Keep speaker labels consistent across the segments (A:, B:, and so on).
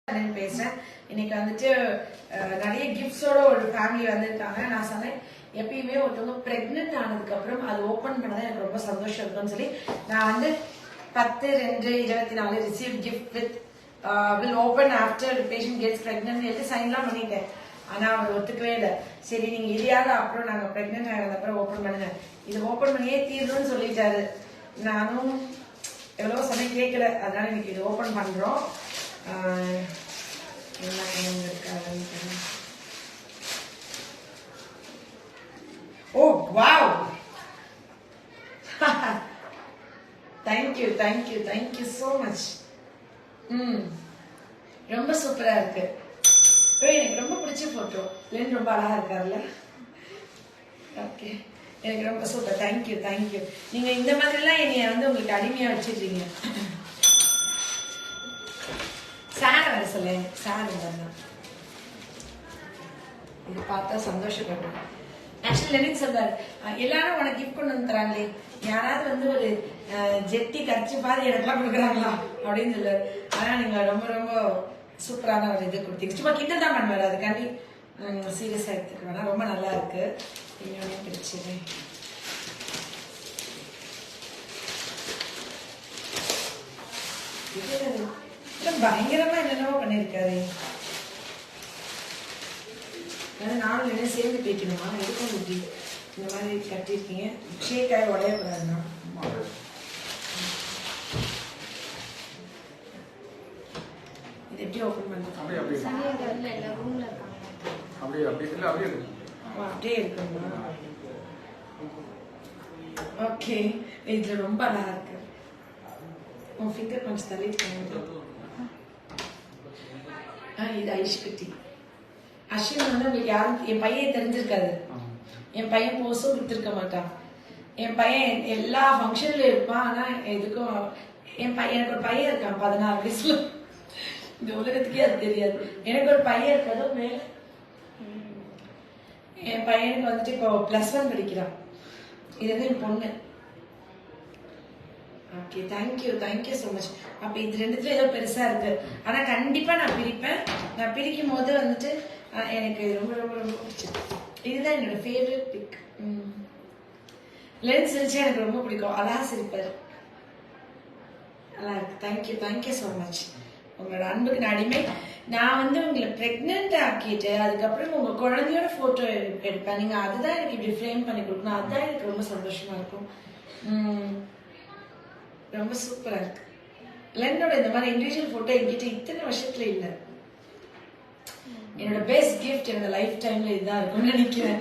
A: பேசுறேன். இன்னைக்கு வந்துட்டு நிறைய கிஃப்ட்ஸோட ஒரு ஃபேமிலி வந்திருக்காங்க. நான் சொன்னேன் எப்பயுமே ஒருத்தவங்க பிரெக்னென்ட் ஆனதுக்கு அப்புறம் அது ஓபன் பண்ணதான் எனக்கு ரொம்ப சந்தோஷம் இருக்கும்னு சொல்லி நான் வந்து 10/2/24 receive gift with will open after patient gets pregnant எழுதி சைன்லாம் பண்ணிட்டேன். ஆனா அவர் ஒத்துக்கவே இல்லை. சரி நீங்க இதையாவது அப்புறம் நாங்க பிரெக்னென்ட் ஆனது அப்புறம் ஓபன் பண்ணுங்க, இது ஓபன் பண்ணியே தீரணும்னு சொல்லிட்டாரு. நானும் எவ்வளவோ சொன்ன கேட்கல, அதனால இன்னைக்கு இது ஓபன் பண்றோம். என்ன இருக்காங்க? ஓ wow, thank you thank you thank you so much. ரொம்ப சூப்பரா இருக்கு. எனக்கு ரொம்ப பிடிச்ச போட்டோ. லென் ரொம்ப அழகா இருக்காருல்ல. ஓகே, எனக்கு ரொம்ப சூப்பர். Thank you thank you. நீங்க இந்த மாதிரி எல்லாம் என்னைய வந்து உங்களுக்கு அடிமையா வச்சிருக்கீங்க. சார் வர சொல்ல, சார் வரணும். இது பார்த்தா சந்தோஷப்பட்டேன். ஆக்சுவலி லெனின் சொல்றாரு, எல்லாரும் உனக்கு கிஃப்ட் கொண்டு வந்து தராங்களே, யாராவது வந்து ஒரு ஜெட்டி கரைச்சி பாரு எனக்குலாம் கொடுக்குறாங்களா அப்படின்னு சொல்லுவாரு. ஆனா நீங்க ரொம்ப ரொம்ப சூப்பரான ஒரு இது கொடுத்தீங்க. சும்மா கிட்ட தான் பண்ணுவாரு, அதுக்காண்டி சீரியஸா எடுத்துக்க வேணா. ரொம்ப நல்லா இருக்கு. இன்னொன்னு பிடிச்சது பயங்கரமா என்னென்னவோ பண்ணிருக்காரு. நானும் என்ன சேர்ந்து பேக்கணுமா? எதுக்கும் இப்படி இந்த மாதிரி கட்டிருக்கீங்க. ஷேக்காய் உடையக்கூடாதுன்னா இது எப்படி ஓபன் பண்றது? அப்படியே இருக்குங்களா? ஓகே, இதுல ரொம்ப அழகா இருக்கு. உன் ஃபிங்கர் கொஞ்சம் தள்ளிட்டு. இது ஐஷ் குட்டி. அஸ்வின் வந்து உங்களுக்கு யாரும் என் பையன் தெரிஞ்சிருக்காது. என் பையன் போஸும் கொடுத்துருக்க மாட்டான். என் பையன் எல்லா ஃபங்க்ஷன்ல இருப்பான். ஆனா எதுக்கும் என் பையன், எனக்கு ஒரு பையன் இருக்கான் 16 வயசுல. இந்த உலகத்துக்கே அது தெரியாது. எனக்கு ஒரு பையன் இருக்காது மேல. என் பையனுக்கு வந்துட்டு இப்போ +1 படிக்கிறான். இது வந்து என் பொண்ணு. Okay, thank you thank you so much. அப்போ இது ரெண்டுத்துல ஏதோ பெருசா இருக்கு. ஆனா கண்டிப்பா நான் பிரிப்பேன். நான் பிரிக்கும் போது வந்துட்டு எனக்கு ரொம்ப ரொம்ப ரொம்ப பிடிச்சது. இதுதான் என்னோட ஃபேவரட் பிக். லென்ஸ் சிரிச்சா எனக்கு ரொம்ப பிடிக்கும். அழகா சிரிப்பாரு, நல்லா இருக்கு. Thank you thank you so much. உங்களோட அன்புக்கு நான் அடிமை. நான் வந்து உங்களை பிரெக்னென்ட் ஆக்கிட்டு அதுக்கப்புறம் உங்க குழந்தையோட போட்டோ எடுப்பேன். நீங்க அதுதான் எனக்கு இப்படி ஃப்ரேம் பண்ணி கொடுக்கணும். அதுதான் எனக்கு ரொம்ப சந்தோஷமா இருக்கும். ரொம்ப சூப்பரா இருக்கு. லென்னோட இந்த மாதிரி இண்டிவிஜுவல் போட்டோ என்கிட்ட இத்தனை வருஷத்துல இல்லை. என்னோட பெஸ்ட் கிஃப்ட் என்னோட லைஃப் டைம்ல இதுதான் இருக்கும்னு நினைக்கிறேன்.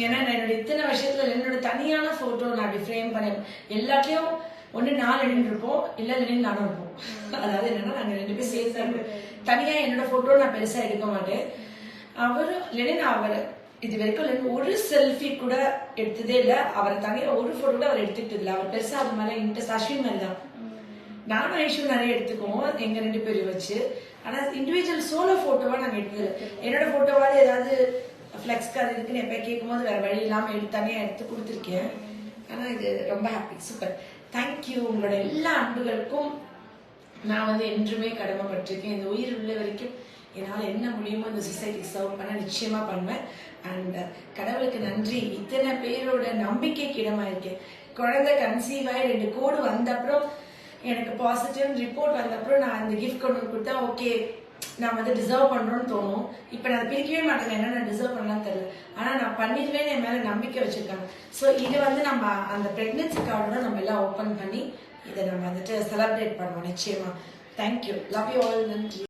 A: ஏன்னா என்னோட இத்தனை வருஷத்துல என்னோட தனியான போட்டோ நான் அப்படி ஃப்ரேம் பண்ண எல்லாத்தையும் ஒண்ணு நான் லெனின் இருப்போம், இல்ல லெனின் நானும் இருப்போம். அதாவது என்னன்னா நாங்க 2 பேரும் சேர்த்து இருப்போம். தனியா என்னோட போட்டோ நான் பெருசா எடுக்க மாட்டேன். அவரும் லெனின் அவர் இது வரைக்கும் லெனின் ஒரு செல்ஃபி கூட எடுத்ததே இல்லை. அவரை தனியா ஒரு போட்டோ கூட அவர் எடுத்துக்கிட்டது இல்லை. அவர் பெருசா அது மேல இன்ட்ரெஸ்ட். அஸ்வின் மேல தான். நானும் ஐஷும் நிறைய எடுத்துக்குவோம் எங்க 2 பேரும் வச்சு. ஆனா இண்டிவிஜுவல் சோலோ போட்டோவா நாங்க எடுத்தது. என்னோட போட்டோவாவது ஏதாவது ஃபிளெக்ஸ் கார்டு இருக்குன்னு எப்ப கேட்கும் போது வேற வழி இல்லாம தனியா எடுத்து கொடுத்துருக்கேன். ஆனா இது ரொம்ப ஹாப்பி. Super, thank you. உங்களோட எல்லா அன்புகளுக்கும் நான் வந்து என்றுமே கடமைப்பட்டிருக்கேன். இந்த உயிர் உள்ள வரைக்கும் என்னால் என்ன முடியுமோ இந்த சொசைட்டி சர்வ் பண்ண நிச்சயமா பண்ணுவேன். அண்ட் கடவுளுக்கு நன்றி, இத்தனை பேரோட நம்பிக்கைக்கு இடமா இருக்கேன். குழந்தை கன்சீவ் ஆகி 2 கோடு வந்த அப்புறம் எனக்கு பாசிட்டிவ் ரிப்போர்ட் வந்த அப்புறம் நான் அந்த கிஃப்ட் கொண்டு கொடுத்தா ஓகே நான் வந்து டிசர்வ் பண்றோம்னு தோணும். இப்ப நான் பிரிக்கவே மாட்டேன். என்ன நான் டிசர்வ் பண்ணலாம் தெரியல, ஆனா நான் பண்ணிடுவேன். என் மேல நம்பிக்கை வச்சிருக்காங்க. ஸோ இது வந்து நம்ம அந்த பிரெக்னன்சி கார்டோட நம்ம எல்லாம் ஓப்பன் பண்ணி இதை நம்ம வந்துட்டு செலிப்ரேட் பண்ணுவோம் நிச்சயமா. Thank you, love you all. நன்றி.